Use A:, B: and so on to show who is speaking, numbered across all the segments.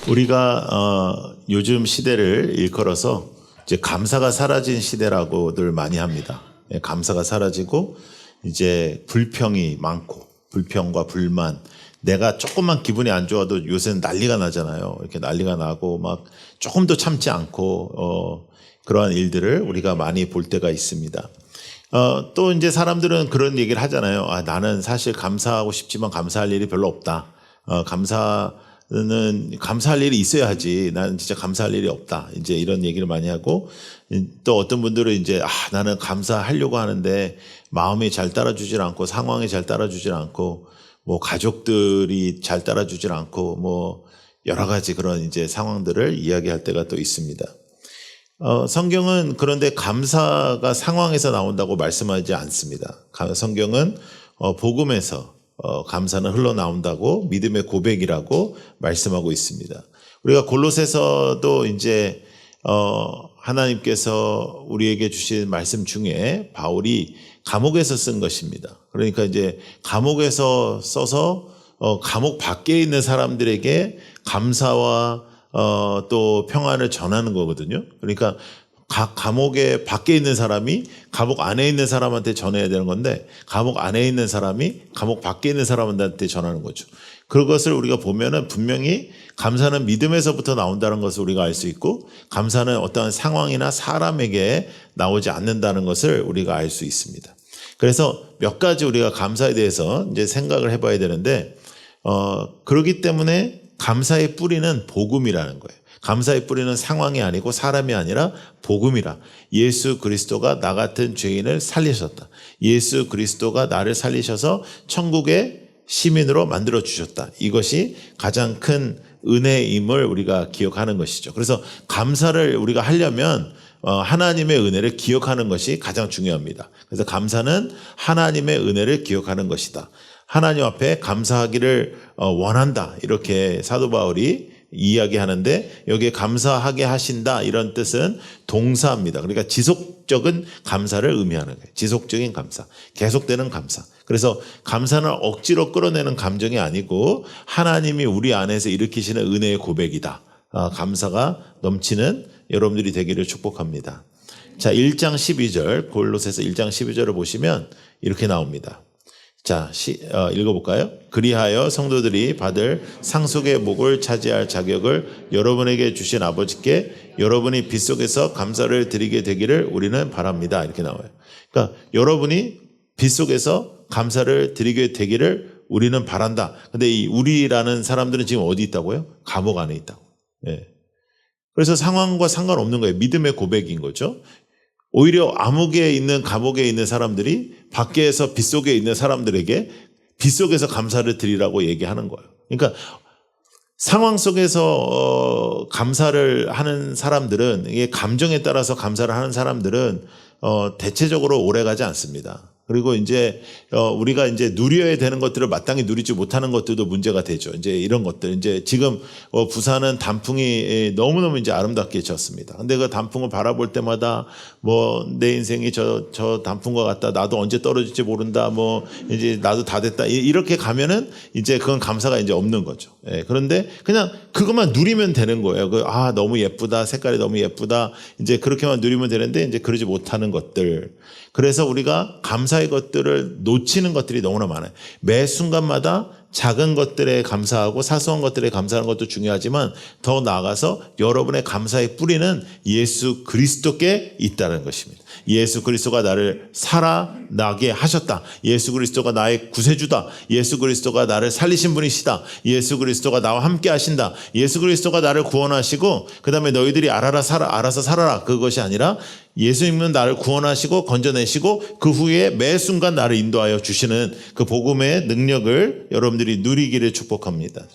A: 우리가 요즘 시대를 일컬어서 이제 감사가 사라진 시대라고들 많이 합니다. 감사가 사라지고 이제 불평이 많고 불평과 불만, 내가 조금만 기분이 안 좋아도 요새는 난리가 나잖아요. 이렇게 난리가 나고 막 조금도 참지 않고 그러한 일들을 우리가 많이 볼 때가 있습니다. 또 이제 사람들은 그런 얘기를 하잖아요. 나는 사실 감사하고 싶지만 감사할 일이 별로 없다. 감사할 일이 있어야 하지. 나는 진짜 감사할 일이 없다. 이제 이런 얘기를 많이 하고, 또 어떤 분들은 이제 나는 감사하려고 하는데 마음이 잘 따라주질 않고 상황이 잘 따라주질 않고 뭐 가족들이 잘 따라주질 않고 뭐 여러 가지 그런 이제 상황들을 이야기할 때가 또 있습니다. 성경은 그런데 감사가 상황에서 나온다고 말씀하지 않습니다. 성경은 복음에서 감사는 흘러나온다고, 믿음의 고백이라고 말씀하고 있습니다. 우리가 골로새서도 이제 하나님께서 우리에게 주신 말씀 중에 바울이 감옥에서 쓴 것입니다. 그러니까 이제 감옥에서 써서 감옥 밖에 있는 사람들에게 감사와 또 평안을 전하는 거거든요. 그러니까 감옥에 밖에 있는 사람이 감옥 안에 있는 사람한테 전해야 되는 건데, 감옥 안에 있는 사람이 감옥 밖에 있는 사람한테 전하는 거죠. 그것을 우리가 보면은 분명히 감사는 믿음에서부터 나온다는 것을 우리가 알 수 있고, 감사는 어떠한 상황이나 사람에게 나오지 않는다는 것을 우리가 알 수 있습니다. 그래서 몇 가지 우리가 감사에 대해서 이제 생각을 해봐야 되는데, 그렇기 때문에 감사의 뿌리는 복음이라는 거예요. 감사의 뿌리는 상황이 아니고 사람이 아니라 복음이라. 예수 그리스도가 나 같은 죄인을 살리셨다. 예수 그리스도가 나를 살리셔서 천국의 시민으로 만들어 주셨다. 이것이 가장 큰 은혜임을 우리가 기억하는 것이죠. 그래서 감사를 우리가 하려면 하나님의 은혜를 기억하는 것이 가장 중요합니다. 그래서 감사는 하나님의 은혜를 기억하는 것이다. 하나님 앞에 감사하기를 원한다. 이렇게 사도 바울이 이야기하는데, 여기에 감사하게 하신다 이런 뜻은 동사입니다. 그러니까 지속적인 감사를 의미하는 거예요. 지속적인 감사, 계속되는 감사. 그래서 감사는 억지로 끌어내는 감정이 아니고 하나님이 우리 안에서 일으키시는 은혜의 고백이다. 감사가 넘치는 여러분들이 되기를 축복합니다. 자, 1장 12절, 골로새서 1장 12절을 보시면 이렇게 나옵니다. 자, 읽어볼까요? 그리하여 성도들이 받을 상속의 목을 차지할 자격을 여러분에게 주신 아버지께 여러분이 빗속에서 감사를 드리게 되기를 우리는 바랍니다. 이렇게 나와요. 그러니까 여러분이 빗속에서 감사를 드리게 되기를 우리는 바란다. 근데 이 우리라는 사람들은 지금 어디 있다고요? 감옥 안에 있다고. 예. 그래서 상황과 상관없는 거예요. 믿음의 고백인 거죠. 오히려 감옥에 있는 사람들이 밖에서 빗속에 있는 사람들에게 빗속에서 감사를 드리라고 얘기하는 거예요. 그러니까 상황 속에서 감사를 하는 사람들은, 이게 감정에 따라서 감사를 하는 사람들은 대체적으로 오래가지 않습니다. 그리고 이제 우리가 이제 누려야 되는 것들을 마땅히 누리지 못하는 것들도 문제가 되죠. 이제 이런 것들, 이제 지금 부산은 단풍이 너무너무 이제 아름답게 졌습니다. 근데 그 단풍을 바라볼 때마다 뭐 내 인생이 저 단풍과 같다. 나도 언제 떨어질지 모른다. 뭐 이제 나도 다 됐다. 이렇게 가면은 이제 그건 감사가 이제 없는 거죠. 예, 그런데 그냥 그것만 누리면 되는 거예요. 너무 예쁘다. 색깔이 너무 예쁘다. 이제 그렇게만 누리면 되는데 이제 그러지 못하는 것들. 그래서 우리가 감사의 것들을 놓치는 것들이 너무나 많아요. 매 순간마다 작은 것들에 감사하고 사소한 것들에 감사하는 것도 중요하지만, 더 나아가서 여러분의 감사의 뿌리는 예수 그리스도께 있다는 것입니다. 예수 그리스도가 나를 살아나게 하셨다. 예수 그리스도가 나의 구세주다. 예수 그리스도가 나를 살리신 분이시다. 예수 그리스도가 나와 함께 하신다. 예수 그리스도가 나를 구원하시고 그 다음에 너희들이 알아서 살아라. 그것이 아니라 예수님은 나를 구원하시고 건져내시고 그 후에 매 순간 나를 인도하여 주시는 그 복음의 능력을 여러분들이 누리기를 축복합니다.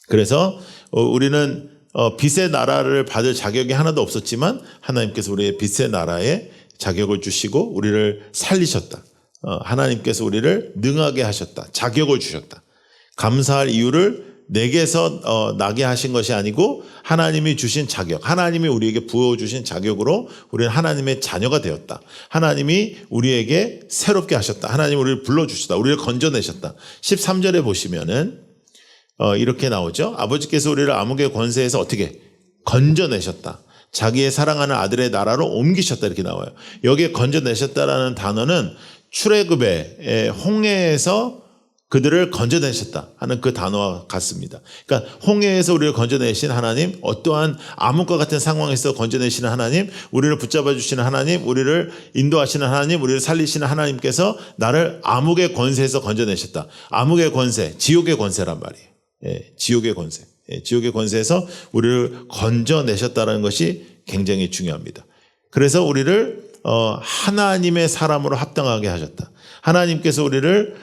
A: 그래서 우리는 빛의 나라를 받을 자격이 하나도 없었지만 하나님께서 우리의 빛의 나라에 자격을 주시고 우리를 살리셨다. 하나님께서 우리를 능하게 하셨다. 자격을 주셨다. 감사할 이유를 내게서 나게 하신 것이 아니고 하나님이 주신 자격, 하나님이 우리에게 부어주신 자격으로 우리는 하나님의 자녀가 되었다. 하나님이 우리에게 새롭게 하셨다. 하나님이 우리를 불러주셨다. 우리를 건져내셨다. 13절에 보시면은 이렇게 나오죠. 아버지께서 우리를 암흑의 권세에서 어떻게 건져내셨다. 자기의 사랑하는 아들의 나라로 옮기셨다 이렇게 나와요. 여기에 건져내셨다라는 단어는 출애굽의 홍해에서 그들을 건져내셨다 하는 그 단어와 같습니다. 그러니까 홍해에서 우리를 건져내신 하나님, 어떠한 암흑과 같은 상황에서 건져내시는 하나님, 우리를 붙잡아 주시는 하나님, 우리를 인도하시는 하나님, 우리를 살리시는 하나님께서 나를 암흑의 권세에서 건져내셨다. 암흑의 권세, 지옥의 권세란 말이에요. 지옥의 권세. 지옥의 권세에서 우리를 건져내셨다는 것이 굉장히 중요합니다. 그래서 우리를 하나님의 사람으로 합당하게 하셨다. 하나님께서 우리를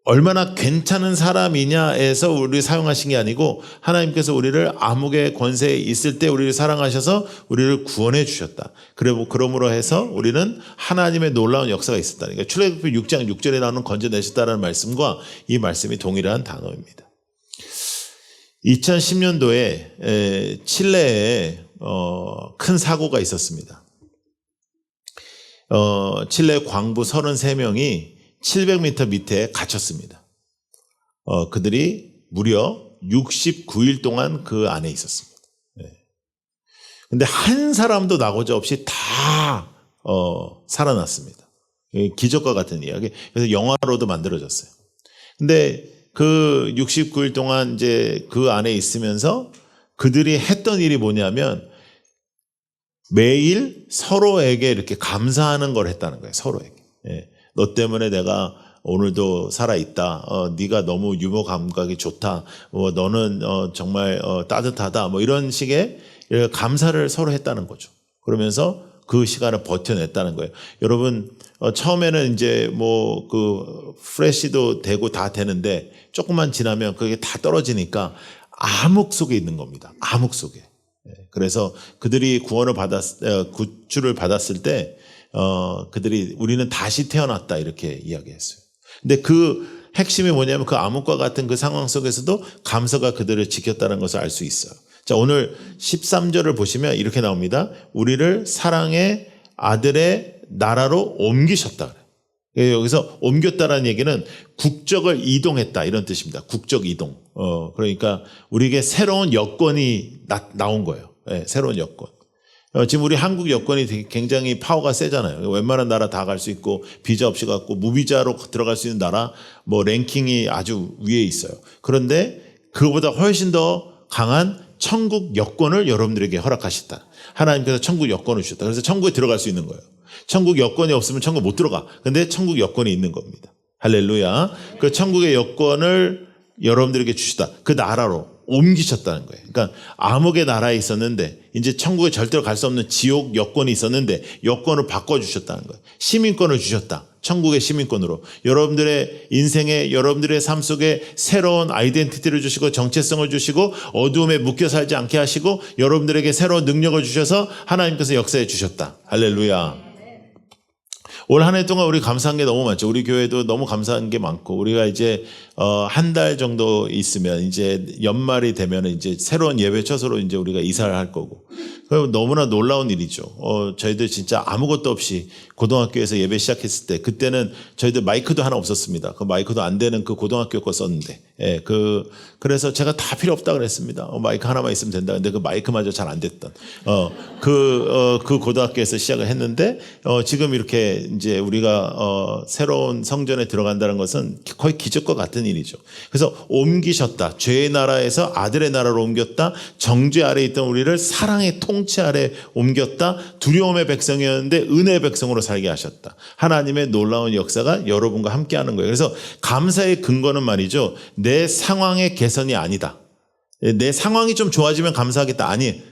A: 얼마나 괜찮은 사람이냐에서 우리를 사용하신 게 아니고 하나님께서 우리를 암흑의 권세에 있을 때 우리를 사랑하셔서 우리를 구원해 주셨다. 그러므로 해서 우리는 하나님의 놀라운 역사가 있었다. 그러니까 출애굽기 6장 6절에 나오는 건져내셨다라는 말씀과 이 말씀이 동일한 단어입니다. 2010년도에 칠레에 큰 사고가 있었습니다. 칠레 광부 33명이 700m 밑에 갇혔습니다. 그들이 무려 69일 동안 그 안에 있었습니다. 근데 한 사람도 나고자 없이 다 살아났습니다. 기적과 같은 이야기. 그래서 영화로도 만들어졌어요. 근데 그 69일 동안 이제 그 안에 있으면서 그들이 했던 일이 뭐냐면 매일 서로에게 이렇게 감사하는 걸 했다는 거예요. 서로에게. 너 때문에 내가 오늘도 살아있다. 네가 너무 유머 감각이 좋다. 너는 정말 따뜻하다. 뭐 이런 식의 감사를 서로 했다는 거죠. 그러면서 그 시간을 버텨냈다는 거예요. 여러분 처음에는 이제 뭐 그 프레시도 되고 다 되는데 조금만 지나면 그게 다 떨어지니까 암흑 속에 있는 겁니다. 암흑 속에. 그래서 그들이 구출을 받았을 때 그들이 우리는 다시 태어났다 이렇게 이야기했어요. 근데 그 핵심이 뭐냐면 그 암흑과 같은 그 상황 속에서도 감사가 그들을 지켰다는 것을 알 수 있어요. 자, 오늘 13절을 보시면 이렇게 나옵니다. 우리를 사랑의 아들의 나라로 옮기셨다 그래요. 여기서 옮겼다라는 얘기는 국적을 이동했다 이런 뜻입니다. 국적 이동. 그러니까 우리에게 새로운 여건이 나온 거예요. 새로운 여건. 지금 우리 한국 여건이 굉장히 파워가 세잖아요. 웬만한 나라 다 갈 수 있고 비자 없이 갔고 무비자로 들어갈 수 있는 나라 뭐 랭킹이 아주 위에 있어요. 그런데 그거보다 훨씬 더 강한 천국 여건을 여러분들에게 허락하셨다. 하나님께서 천국 여건을 주셨다. 그래서 천국에 들어갈 수 있는 거예요. 천국 여건이 없으면 천국 못 들어가. 근데 천국 여건이 있는 겁니다. 할렐루야. 그 천국의 여건을 여러분들에게 주시다. 그 나라로 옮기셨다는 거예요. 그러니까 암흑의 나라에 있었는데 이제 천국에 절대로 갈 수 없는 지옥 여건이 있었는데 여건을 바꿔주셨다는 거예요. 시민권을 주셨다. 천국의 시민권으로 여러분들의 인생에 여러분들의 삶 속에 새로운 아이덴티티를 주시고 정체성을 주시고 어두움에 묶여 살지 않게 하시고 여러분들에게 새로운 능력을 주셔서 하나님께서 역사해 주셨다. 할렐루야. 올 한 해 동안 우리 감사한 게 너무 많죠. 우리 교회도 너무 감사한 게 많고 우리가 이제 한 달 정도 있으면 이제 연말이 되면 이제 새로운 예배 처소로 이제 우리가 이사를 할 거고 그럼 너무나 놀라운 일이죠. 저희들 진짜 아무것도 없이 고등학교에서 예배 시작했을 때 그때는 저희들 마이크도 하나 없었습니다. 그 마이크도 안 되는 그 고등학교 거 썼는데 그래서 제가 다 필요 없다 그랬습니다. 마이크 하나만 있으면 된다. 근데 그 마이크마저 잘 안 됐던 그 고등학교에서 시작을 했는데 지금 이렇게 이제 우리가 새로운 성전에 들어간다는 것은 거의 기적과 같은 일이죠. 그래서 옮기셨다. 죄의 나라에서 아들의 나라로 옮겼다. 정죄 아래 있던 우리를 사랑의 통치 아래 옮겼다. 두려움의 백성이었는데 은혜의 백성으로 살게 하셨다. 하나님의 놀라운 역사가 여러분과 함께하는 거예요. 그래서 감사의 근거는 말이죠. 내 상황의 개선이 아니다. 내 상황이 좀 좋아지면 감사하겠다. 아니.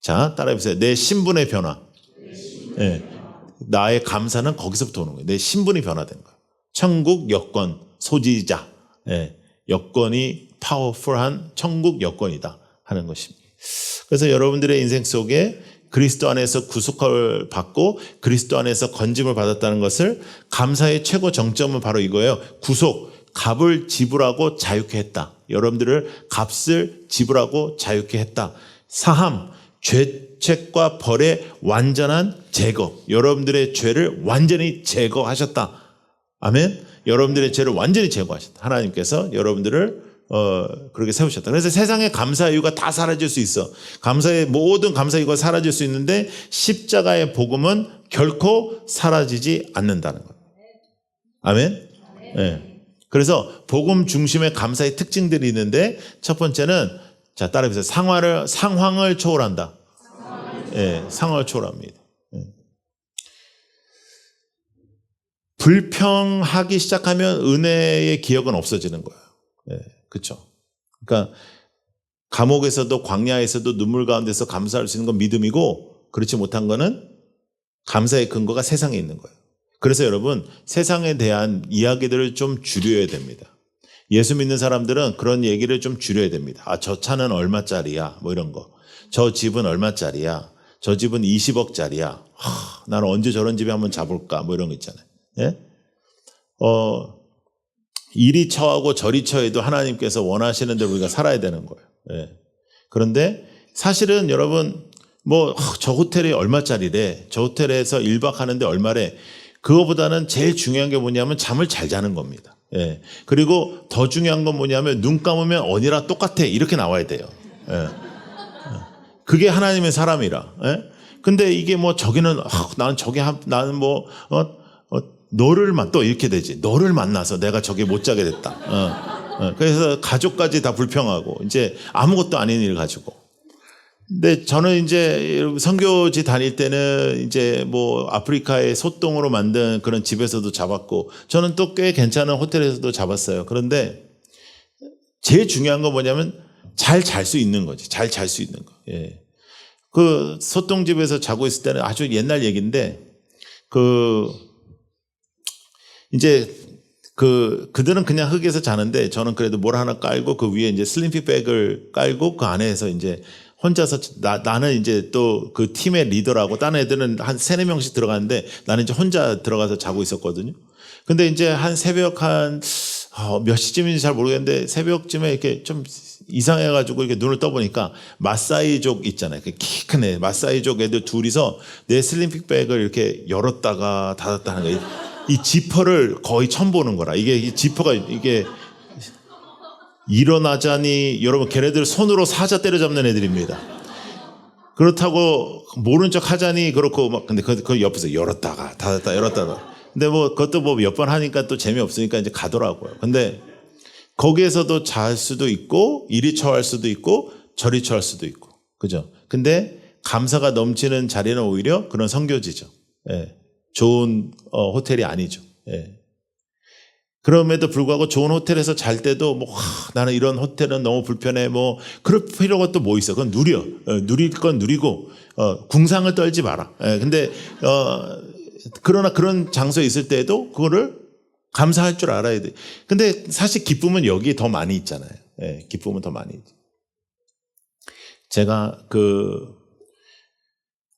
A: 자, 따라해보세요. 내 신분의 변화. 나의 감사는 거기서부터 오는 거예요. 내 신분이 변화된 거예요. 천국 여건 소지자. 여건이 파워풀한 천국 여건이다 하는 것입니다. 그래서 여러분들의 인생 속에 그리스도 안에서 구속을 받고 그리스도 안에서 건짐을 받았다는 것을 감사의 최고 정점은 바로 이거예요. 구속, 값을 지불하고 자유케 했다. 여러분들을 값을 지불하고 자유케 했다. 사함, 죄책과 벌의 완전한 제거. 여러분들의 죄를 완전히 제거하셨다. 아멘. 여러분들의 죄를 완전히 제거하셨다. 하나님께서 여러분들을 그렇게 세우셨다. 그래서 세상의 감사 이유가 다 사라질 수 있어. 감사의 모든 감사 이유가 사라질 수 있는데 십자가의 복음은 결코 사라지지 않는다는 것. 아멘. 네. 그래서 복음 중심의 감사의 특징들이 있는데 첫 번째는 자 따라해보세요. 상황을 초월한다. 예, 상황을 초월합니다. 불평하기 시작하면 은혜의 기억은 없어지는 거예요. 예, 그렇죠. 그러니까 감옥에서도 광야에서도 눈물 가운데서 감사할 수 있는 건 믿음이고 그렇지 못한 거는 감사의 근거가 세상에 있는 거예요. 그래서 여러분 세상에 대한 이야기들을 좀 줄여야 됩니다. 예수 믿는 사람들은 그런 얘기를 좀 줄여야 됩니다. 아, 저 차는 얼마짜리야? 뭐 이런 거. 저 집은 얼마짜리야? 저 집은 20억짜리야. 나는 언제 저런 집에 한번 자볼까? 뭐 이런 거 있잖아요. 예? 이리 처하고 저리 처해도 하나님께서 원하시는 대로 우리가 살아야 되는 거예요. 예. 그런데 사실은 여러분 저 호텔이 얼마짜리래? 저 호텔에서 1박 하는데 얼마래? 그거보다는 제일 중요한 게 뭐냐면 잠을 잘 자는 겁니다. 예. 그리고 더 중요한 건 뭐냐면 눈 감으면 어디랑 똑같아 이렇게 나와야 돼요. 예. 그게 하나님의 사람이라. 예? 근데 이게 저기는 나는 너를 또 이렇게 되지. 너를 만나서 내가 저기 못 자게 됐다. 그래서 가족까지 다 불평하고 이제 아무것도 아닌 일 가지고. 근데 저는 이제 선교지 다닐 때는 이제 아프리카의 소똥으로 만든 그런 집에서도 잡았고 저는 또 꽤 괜찮은 호텔에서도 잡았어요. 그런데 제일 중요한 건 뭐냐면 잘 잘 수 있는 거지. 잘 잘 수 있는 거. 예. 그 소똥집에서 자고 있을 때는 아주 옛날 얘기인데 이제 그들은 그냥 흙에서 자는데 저는 그래도 뭘 하나 깔고 그 위에 이제 슬림핑백을 깔고 그 안에서 이제 혼자서 나는 이제 또 그 팀의 리더라고 다른 애들은 한 3-4명씩 들어가는데 나는 이제 혼자 들어가서 자고 있었거든요. 근데 이제 한 새벽 몇 시쯤인지 잘 모르겠는데 새벽쯤에 이렇게 좀 이상해가지고 이렇게 눈을 떠보니까 마사이족 있잖아요. 키 큰 애, 마사이족 애들 둘이서 내 슬림핑백을 이렇게 열었다가 닫았다 하는 거예요. 이 지퍼를 거의 처음 보는 거라. 이 지퍼가 이게 일어나자니 여러분 걔네들 손으로 사자 때려잡는 애들입니다. 그렇다고 모른 척 하자니 그렇고 근데 그 옆에서 열었다가 닫았다 열었다가 근데 그것도 몇 번 하니까 또 재미없으니까 이제 가더라고요. 근데 거기에서도 잘 수도 있고 이리 처할 수도 있고 저리 처할 수도 있고 그죠? 근데 감사가 넘치는 자리는 오히려 그런 선교지죠. 예. 좋은 호텔이 아니죠. 예. 그럼에도 불구하고 좋은 호텔에서 잘 때도 나는 이런 호텔은 너무 불편해 그럴 필요가 또 있어. 그건 누려. 누릴 건 누리고 궁상을 떨지 마라. 예. 근데 그러나 그런 장소에 있을 때에도 그거를 감사할 줄 알아야 돼. 근데 사실 기쁨은 여기 더 많이 있잖아요. 예. 기쁨은 더 많이 있죠. 제가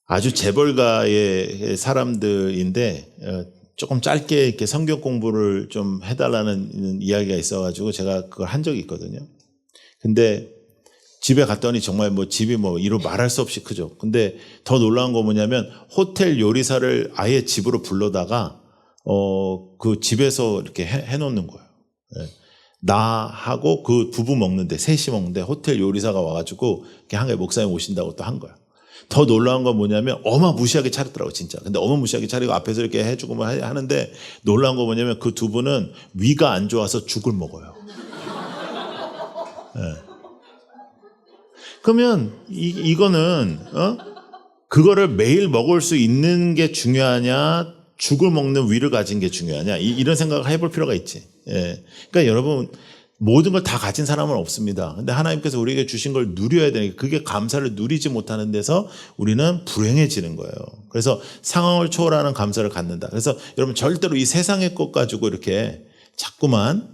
A: 아주 재벌가의 사람들인데 조금 짧게 이렇게 성경 공부를 좀 해달라는 이야기가 있어가지고 제가 그걸 한 적이 있거든요. 근데 집에 갔더니 정말 집이 이루 말할 수 없이 크죠. 근데 더 놀라운 거 뭐냐면 호텔 요리사를 아예 집으로 불러다가 그 집에서 이렇게 해놓는 거예요. 예. 나하고 그 부부 먹는데 셋이 먹는데 호텔 요리사가 와가지고 이렇게 한 개 목사님 오신다고 또 한 거야. 더 놀라운 건 뭐냐면 어마무시하게 차렸더라고 진짜. 근데 어마무시하게 차리고 앞에서 이렇게 해주고 하는데 놀라운 건 뭐냐면 그 두 분은 위가 안 좋아서 죽을 먹어요. 네. 그러면 이거는 그거를 매일 먹을 수 있는 게 중요하냐 죽을 먹는 위를 가진 게 중요하냐 이런 생각을 해볼 필요가 있지. 예. 그러니까 여러분 모든 걸 다 가진 사람은 없습니다. 근데 하나님께서 우리에게 주신 걸 누려야 되니까 그게 감사를 누리지 못하는 데서 우리는 불행해지는 거예요. 그래서 상황을 초월하는 감사를 갖는다. 그래서 여러분 절대로 이 세상의 것 가지고 이렇게 자꾸만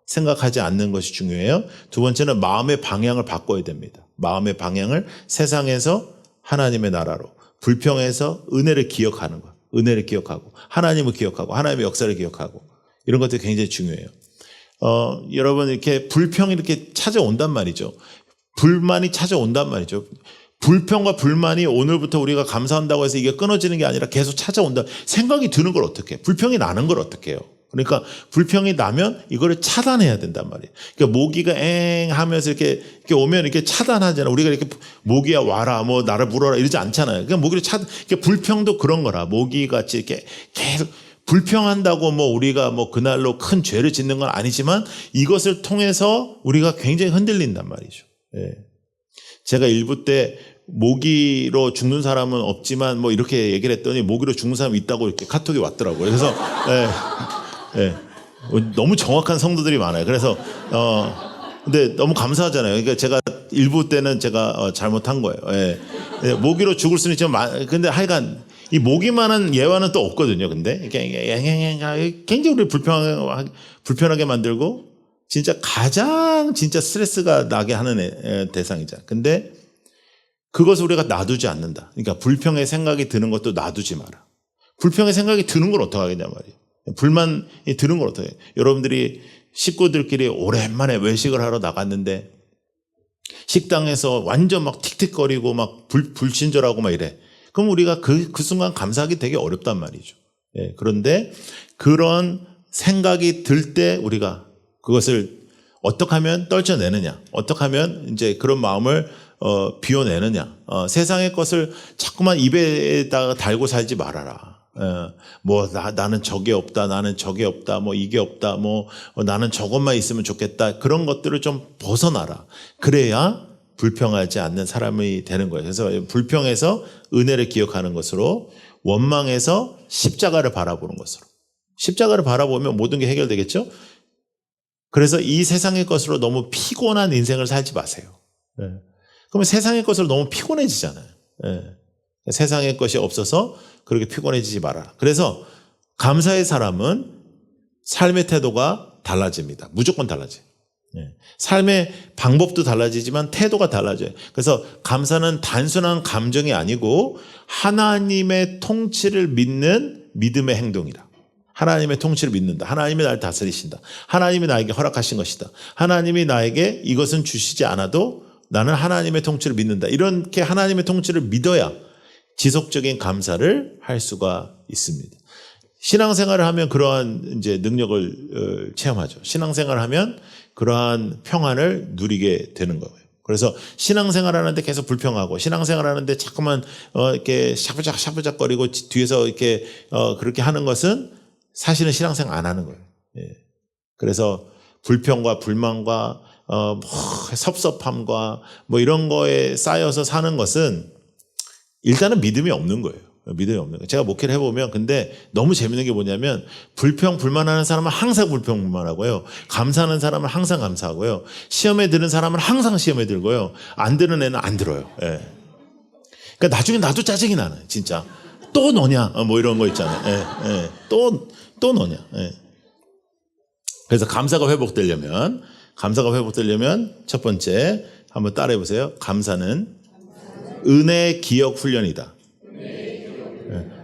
A: 생각하지 않는 것이 중요해요. 두 번째는 마음의 방향을 바꿔야 됩니다. 마음의 방향을 세상에서 하나님의 나라로, 불평에서 은혜를 기억하는 것. 은혜를 기억하고 하나님을 기억하고 하나님의 역사를 기억하고 이런 것들이 굉장히 중요해요. 여러분 이렇게 불평이 이렇게 찾아온단 말이죠. 불만이 찾아온단 말이죠. 불평과 불만이 오늘부터 우리가 감사한다고 해서 이게 끊어지는 게 아니라 계속 찾아온다. 생각이 드는 걸 어떻게 해? 불평이 나는 걸 어떻게 해요? 그러니까 불평이 나면 이거를 차단해야 된단 말이에요. 그러니까 모기가 엥 하면서 이렇게 오면 이렇게 차단하잖아. 우리가 이렇게 모기야 와라, 뭐 나를 물어라 이러지 않잖아요. 그냥 모기를 그러니까 불평도 그런 거라. 모기 같이 이렇게 계속 불평한다고 뭐 우리가 뭐 그날로 큰 죄를 짓는 건 아니지만 이것을 통해서 우리가 굉장히 흔들린단 말이죠. 예. 제가 일부 때 모기로 죽는 사람은 없지만 뭐 이렇게 얘기를 했더니 모기로 죽는 사람이 있다고 이렇게 카톡이 왔더라고요. 그래서 예. 너무 정확한 성도들이 많아요. 그래서 근데 너무 감사하잖아요. 그러니까 제가 일부 때는 제가 잘못한 거예요. 예. 모기로 죽을 수는 있지만 근데 하여간 이 모기만한 예화는 또 없거든요. 근데 굉장히 우리를 불편하게 만들고 진짜 가장 진짜 스트레스가 나게 하는 대상이잖아요. 근데 그것을 우리가 놔두지 않는다. 그러니까 불평의 생각이 드는 것도 놔두지 마라. 불평의 생각이 드는 걸 어떻게 하겠냐 말이에요. 불만이 드는 걸 어떻게 해요. 여러분들이 식구들끼리 오랜만에 외식을 하러 나갔는데 식당에서 완전 막 틱틱거리고 막 불친절하고 막 이래. 그럼 우리가 그 순간 감사하기 되게 어렵단 말이죠. 예, 그런데 그런 생각이 들 때 우리가 그것을 어떻게 하면 떨쳐내느냐, 어떻게 하면 이제 그런 마음을 비워내느냐. 세상의 것을 자꾸만 입에다가 달고 살지 말아라. 뭐 나는 저게 없다, 나는 저게 없다, 뭐 이게 없다, 뭐 나는 저것만 있으면 좋겠다. 그런 것들을 좀 벗어나라. 그래야 불평하지 않는 사람이 되는 거예요. 그래서 불평에서 은혜를 기억하는 것으로, 원망에서 십자가를 바라보는 것으로. 십자가를 바라보면 모든 게 해결되겠죠? 그래서 이 세상의 것으로 너무 피곤한 인생을 살지 마세요. 그러면 세상의 것으로 너무 피곤해지잖아요. 세상의 것이 없어서 그렇게 피곤해지지 말아라. 그래서 감사의 사람은 삶의 태도가 달라집니다. 무조건 달라져요. 삶의 방법도 달라지지만 태도가 달라져요. 그래서 감사는 단순한 감정이 아니고 하나님의 통치를 믿는 믿음의 행동이다. 하나님의 통치를 믿는다. 하나님이 나를 다스리신다. 하나님이 나에게 허락하신 것이다. 하나님이 나에게 이것은 주시지 않아도 나는 하나님의 통치를 믿는다. 이렇게 하나님의 통치를 믿어야 지속적인 감사를 할 수가 있습니다. 신앙생활을 하면 그러한 이제 능력을 체험하죠. 신앙생활을 하면 그러한 평안을 누리게 되는 거예요. 그래서 신앙생활 하는데 계속 불평하고, 신앙생활 하는데 자꾸만 이렇게 샤부작거리고 뒤에서 이렇게 그렇게 하는 것은 사실은 신앙생활 안 하는 거예요. 예. 그래서 불평과 불만과 뭐 섭섭함과 뭐 이런 거에 쌓여서 사는 것은 일단은 믿음이 없는 거예요. 믿음이 없는 거예요. 제가 목회를 해보면 근데 너무 재밌는 게 뭐냐면 불평 불만하는 사람은 항상 불평 불만하고요. 감사하는 사람은 항상 감사하고요. 시험에 드는 사람은 항상 시험에 들고요. 안 드는 애는 안 들어요. 예. 그러니까 나중에 나도 짜증이 나는 진짜. 또 너냐? 뭐 이런 거 있잖아요. 예. 또 너냐? 예. 그래서 감사가 회복되려면 첫 번째 한번 따라해 보세요. 감사는 은혜 기억 훈련이다.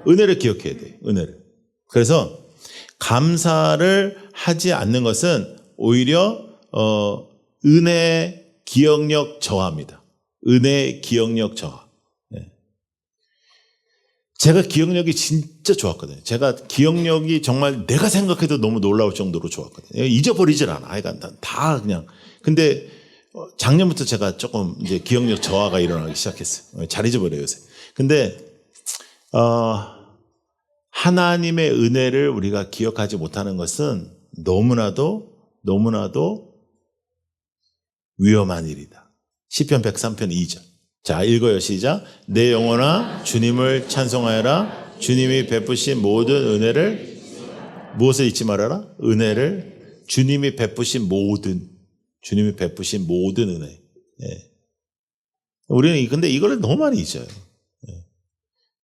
A: 은혜를 기억해야 돼. 은혜를. 그래서 감사를 하지 않는 것은 오히려 은혜 기억력 저하입니다. 은혜 기억력 저하. 제가 기억력이 진짜 좋았거든요. 제가 기억력이 정말 내가 생각해도 너무 놀라울 정도로 좋았거든요. 잊어버리질 않아. 하여간 다 그냥. 근데 작년부터 제가 조금 이제 기억력 저하가 일어나기 시작했어요. 잘 잊어버려요, 요새. 근데 하나님의 은혜를 우리가 기억하지 못하는 것은 너무나도 위험한 일이다. 시편 103편 2절. 자, 읽어요. 시작. 내 영혼아 주님을 찬송하여라. 주님이 베푸신 모든 은혜를, 무엇을 잊지 말아라? 은혜를, 주님이 베푸신 모든 은혜. 예. 우리는 근데 이걸 너무 많이 잊어요. 예.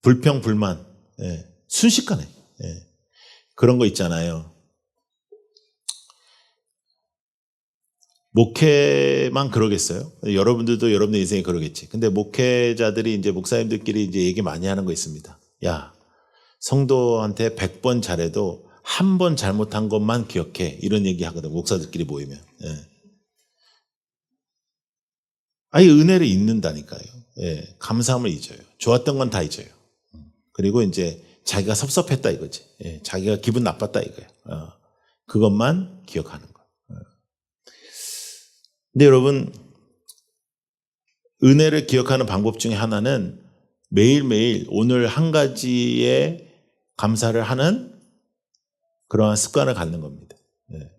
A: 불평 불만. 예. 순식간에. 예. 그런 거 있잖아요. 목회만 그러겠어요? 여러분들도 여러분의 인생이 그러겠지. 근데 목회자들이 이제 목사님들끼리 이제 얘기 많이 하는 거 있습니다. 야, 성도한테 100번 잘해도 한 번 잘못한 것만 기억해. 이런 얘기 하거든. 목사들끼리 모이면. 예. 아예 은혜를 잊는다니까요. 예, 감사함을 잊어요. 좋았던 건 다 잊어요. 그리고 이제 자기가 섭섭했다 이거지. 예, 자기가 기분 나빴다 이거야. 그것만 기억하는 거. 근데 여러분, 은혜를 기억하는 방법 중에 하나는 매일매일 오늘 한 가지에 감사를 하는 그러한 습관을 갖는 겁니다. 예.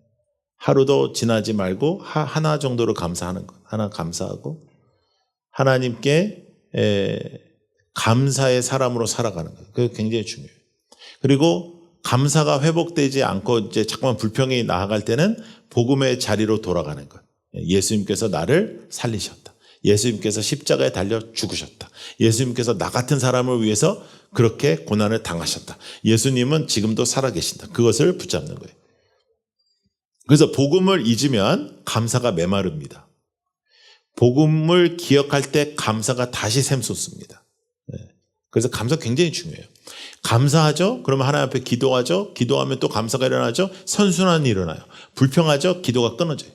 A: 하루도 지나지 말고 하나 정도로 감사하는 것. 하나 감사하고 하나님께 감사의 사람으로 살아가는 것. 그게 굉장히 중요해요. 그리고 감사가 회복되지 않고 이제 자꾸만 불평이 나아갈 때는 복음의 자리로 돌아가는 것. 예수님께서 나를 살리셨다. 예수님께서 십자가에 달려 죽으셨다. 예수님께서 나 같은 사람을 위해서 그렇게 고난을 당하셨다. 예수님은 지금도 살아계신다. 그것을 붙잡는 거예요. 그래서 복음을 잊으면 감사가 메마릅니다. 복음을 기억할 때 감사가 다시 샘솟습니다. 그래서 감사 굉장히 중요해요. 감사하죠? 그러면 하나님 앞에 기도하죠? 기도하면 또 감사가 일어나죠? 선순환이 일어나요. 불평하죠? 기도가 끊어져요.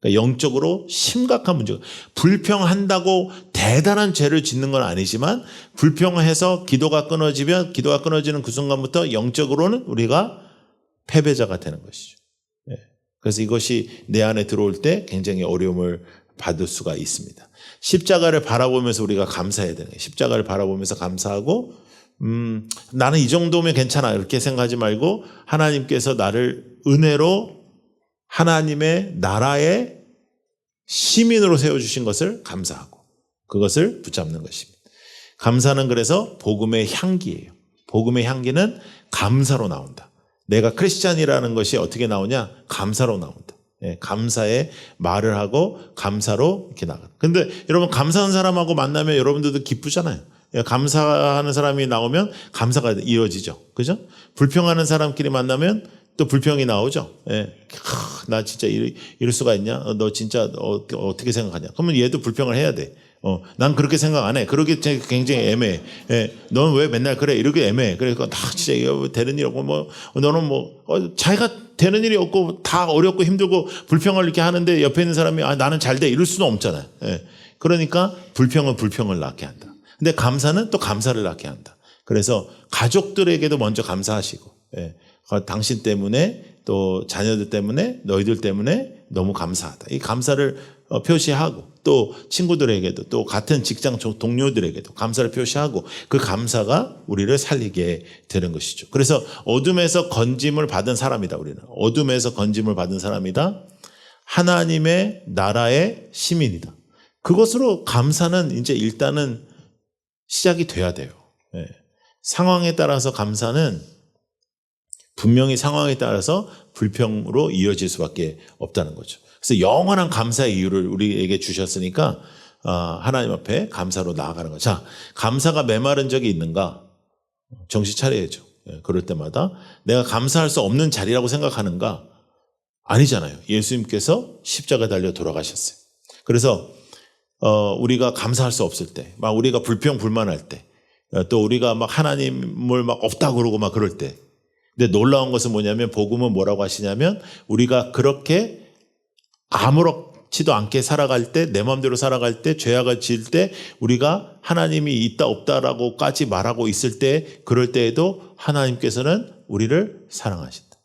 A: 그러니까 영적으로 심각한 문제가, 불평한다고 대단한 죄를 짓는 건 아니지만 불평해서 기도가 끊어지면 기도가 끊어지는 그 순간부터 영적으로는 우리가 패배자가 되는 것이죠. 그래서 이것이 내 안에 들어올 때 굉장히 어려움을 받을 수가 있습니다. 십자가를 바라보면서 우리가 감사해야 되는 거예요. 십자가를 바라보면서 감사하고 나는 이 정도면 괜찮아 이렇게 생각하지 말고 하나님께서 나를 은혜로 하나님의 나라의 시민으로 세워주신 것을 감사하고 그것을 붙잡는 것입니다. 감사는 그래서 복음의 향기예요. 복음의 향기는 감사로 나온다. 내가 크리스찬이라는 것이 어떻게 나오냐? 감사로 나온다. 감사의 말을 하고 감사로 이렇게 나가. 근데 여러분 감사한 사람하고 만나면 여러분들도 기쁘잖아요. 감사하는 사람이 나오면 감사가 이루어지죠. 그죠? 불평하는 사람끼리 만나면 또 불평이 나오죠. 나 진짜 이럴 수가 있냐? 너 진짜 어떻게 생각하냐? 그러면 얘도 불평을 해야 돼. 난 그렇게 생각 안 해. 그러기 굉장히 애매해. 넌 왜 맨날 그래? 이렇게 애매해. 그러니까 나 진짜 이거 되는 일 없고 너는 자기가 되는 일이 없고 다 어렵고 힘들고 불평을 이렇게 하는데 옆에 있는 사람이 나는 잘 돼. 이럴 수는 없잖아요. 그러니까 불평은 불평을 낳게 한다. 근데 감사는 또 감사를 낳게 한다. 그래서 가족들에게도 먼저 감사하시고, 당신 때문에 또 자녀들 때문에 너희들 때문에 너무 감사하다. 이 감사를 표시하고 또 친구들에게도 또 같은 직장 동료들에게도 감사를 표시하고 그 감사가 우리를 살리게 되는 것이죠. 그래서 어둠에서 건짐을 받은 사람이다. 우리는 어둠에서 건짐을 받은 사람이다. 하나님의 나라의 시민이다. 그것으로 감사는 이제 일단은 시작이 돼야 돼요. 상황에 따라서 감사는 분명히 상황에 따라서 불평으로 이어질 수밖에 없다는 거죠. 그래서 영원한 감사의 이유를 우리에게 주셨으니까 하나님 앞에 감사로 나아가는 거죠. 자, 감사가 메마른 적이 있는가? 정신 차려야죠. 그럴 때마다 내가 감사할 수 없는 자리라고 생각하는가? 아니잖아요. 예수님께서 십자가에 달려 돌아가셨어요. 그래서 우리가 감사할 수 없을 때, 막 우리가 불평 불만할 때, 또 우리가 막 하나님을 막 없다 그러고 막 그럴 때, 근데 놀라운 것은 뭐냐면 복음은 뭐라고 하시냐면 우리가 그렇게 아무렇지도 않게 살아갈 때, 내 마음대로 살아갈 때, 죄악을 지을 때 우리가 하나님이 있다 없다라고까지 말하고 있을 때, 그럴 때에도 하나님께서는 우리를 사랑하신다.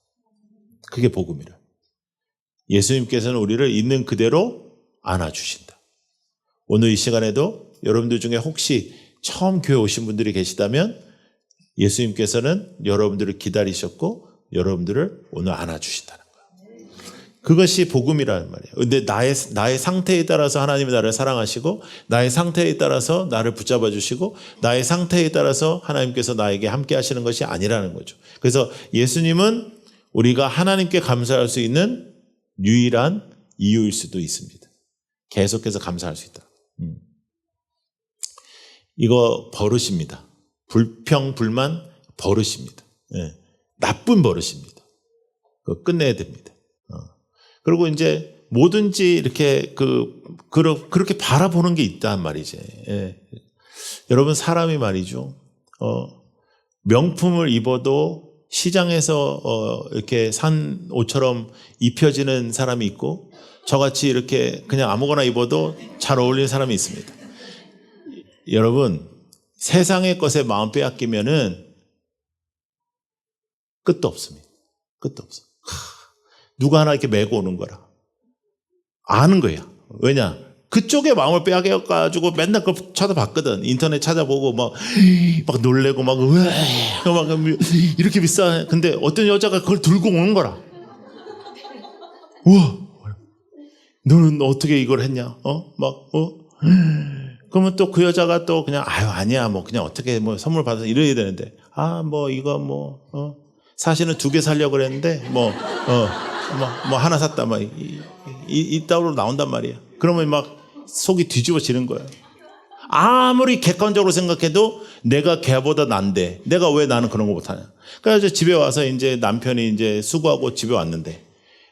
A: 그게 복음이라. 예수님께서는 우리를 있는 그대로 안아주신다. 오늘 이 시간에도 여러분들 중에 혹시 처음 교회 오신 분들이 계시다면 예수님께서는 여러분들을 기다리셨고 여러분들을 오늘 안아주신다는 거예요. 그것이 복음이라는 말이에요. 근데 나의 상태에 따라서 하나님이 나를 사랑하시고 나의 상태에 따라서 나를 붙잡아 주시고 나의 상태에 따라서 하나님께서 나에게 함께 하시는 것이 아니라는 거죠. 그래서 예수님은 우리가 하나님께 감사할 수 있는 유일한 이유일 수도 있습니다. 계속해서 감사할 수 있다. 이거 버릇입니다. 불평, 불만, 버릇입니다. 나쁜 버릇입니다. 그거 끝내야 됩니다. 그리고 이제 뭐든지 이렇게 그렇게 바라보는 게 있단 말이지. 여러분, 사람이 말이죠. 명품을 입어도 시장에서 이렇게 산 옷처럼 입혀지는 사람이 있고 저같이 이렇게 그냥 아무거나 입어도 잘 어울리는 사람이 있습니다. 여러분, 세상의 것에 마음 빼앗기면은 끝도 없습니다. 끝도 없어. 누가 하나 이렇게 메고 오는 거라. 아는 거야. 왜냐? 그쪽에 마음을 빼앗겨가지고 맨날 그걸 찾아봤거든. 인터넷 찾아보고 막 놀래고 막 이렇게 비싸. 근데 어떤 여자가 그걸 들고 오는 거라. 우와, 너는 어떻게 이걸 했냐? 그러면 또 그 여자가 또 그냥 아니야 뭐 그냥 어떻게 뭐 선물 받아서 이래야 되는데 이거 사실은 2개 사려고 그랬는데 뭐 하나 샀다 막 이따위로 나온단 말이야. 그러면 막 속이 뒤집어지는 거야. 아무리 객관적으로 생각해도 내가 걔보다 난데 내가 왜 나는 그런 거 못하냐. 그래서 집에 와서 이제 남편이 이제 수고하고 집에 왔는데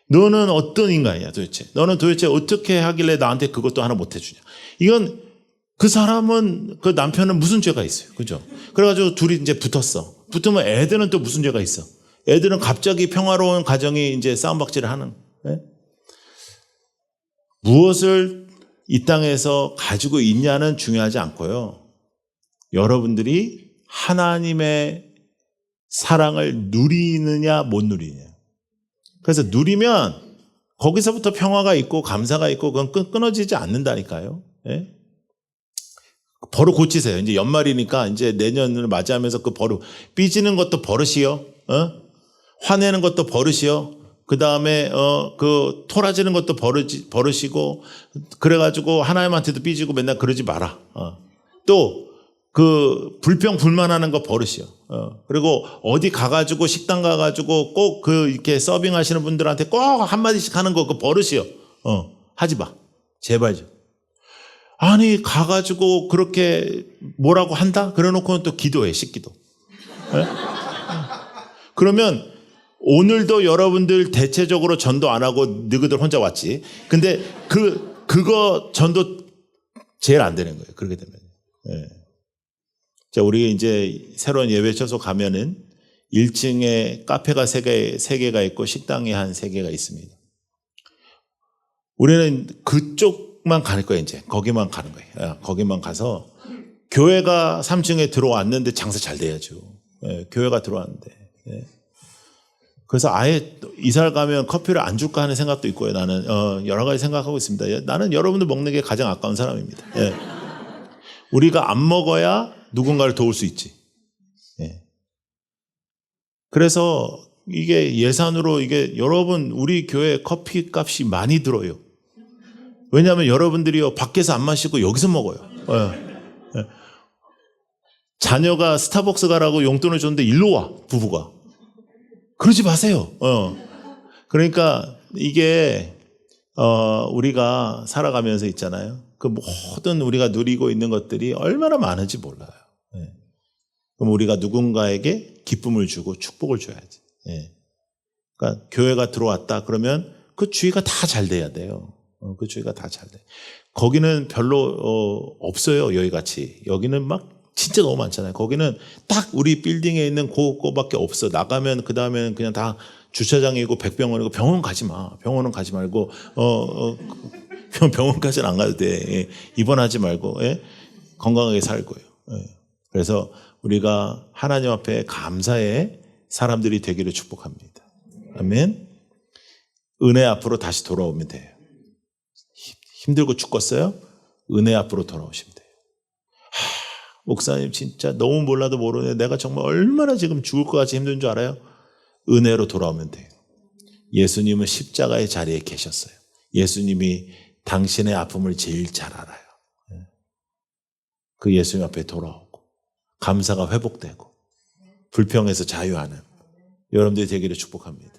A: 너는 어떤 인간이야 도대체? 너는 도대체 어떻게 하길래 나한테 그것도 하나 못 해주냐? 이건 그 사람은 그 남편은 무슨 죄가 있어요, 그죠? 그래가지고 둘이 이제 붙었어. 붙으면 애들은 또 무슨 죄가 있어? 애들은 갑자기 평화로운 가정이 이제 싸움박질을 하는. 네? 무엇을 이 땅에서 가지고 있냐는 중요하지 않고요. 여러분들이 하나님의 사랑을 누리느냐 못 누리느냐. 그래서 누리면 거기서부터 평화가 있고 감사가 있고 그건 끊어지지 않는다니까요. 네? 버릇 고치세요. 이제 연말이니까 이제 내년을 맞이하면서 그 버릇, 삐지는 것도 버릇이요. 화내는 것도 버릇이요. 그 다음에 그 토라지는 것도 버릇이고 그래가지고 하나님한테도 삐지고 맨날 그러지 마라. 또 그 불평 불만하는 거 버릇이요. 그리고 어디 가가지고 식당 가가지고 꼭 그 이렇게 서빙하시는 분들한테 꼭 한마디씩 하는 거 그 버릇이요. 하지 마. 제발 좀. 아니 가가지고 그렇게 뭐라고 한다? 그래놓고는 또 기도해. 식기도. 그러면 오늘도 여러분들 대체적으로 전도 안 하고 너희들 혼자 왔지. 근데 그거 전도 제일 안 되는 거예요. 그렇게 되면. 네. 자, 우리 이제 새로운 예배처소 가면은 1층에 카페가 3개가 있고 식당이 한 3개가 있습니다. 우리는 그쪽만 갈 거예요, 이제. 거기만 가는 거예요. 거기만 가서 교회가 3층에 들어왔는데 장사 잘 돼야죠. 네, 교회가 들어왔는데. 네. 그래서 아예 이사를 가면 커피를 안 줄까 하는 생각도 있고요. 나는 여러 가지 생각하고 있습니다. 나는 여러분들 먹는 게 가장 아까운 사람입니다. 예. 우리가 안 먹어야 누군가를 도울 수 있지. 예. 그래서 이게 예산으로 이게 여러분 우리 교회 커피 값이 많이 들어요. 왜냐하면 여러분들이요 밖에서 안 마시고 여기서 먹어요. 예. 예. 자녀가 스타벅스 가라고 용돈을 줬는데 일로 와 부부가. 그러지 마세요. 그러니까 이게 우리가 살아가면서 있잖아요. 그 모든 우리가 누리고 있는 것들이 얼마나 많은지 몰라요. 네. 그럼 우리가 누군가에게 기쁨을 주고 축복을 줘야지. 네. 그러니까 교회가 들어왔다 그러면 그 주위가 다 잘 돼야 돼요. 그 주위가 다 잘 돼. 거기는 별로 없어요. 여기같이. 여기는 막 진짜 너무 많잖아요. 거기는 딱 우리 빌딩에 있는 그거밖에 없어. 나가면 그 다음에는 그냥 다 주차장이고 백병원이고 병원 가지 마. 병원은 가지 말고 병원까지는 안 가도 돼. 예. 입원하지 말고 예. 건강하게 살고요. 예. 그래서 우리가 하나님 앞에 감사의 사람들이 되기를 축복합니다. 아멘. 은혜 앞으로 다시 돌아오면 돼요. 힘들고 죽겠어요? 은혜 앞으로 돌아오시면 돼요. 목사님 진짜 너무 몰라도 모르네. 내가 정말 얼마나 지금 죽을 것 같이 힘든 줄 알아요? 은혜로 돌아오면 돼요. 예수님은 십자가의 자리에 계셨어요. 예수님이 당신의 아픔을 제일 잘 알아요. 그 예수님 앞에 돌아오고 감사가 회복되고 불평에서 자유하는 여러분들이 되기를 축복합니다.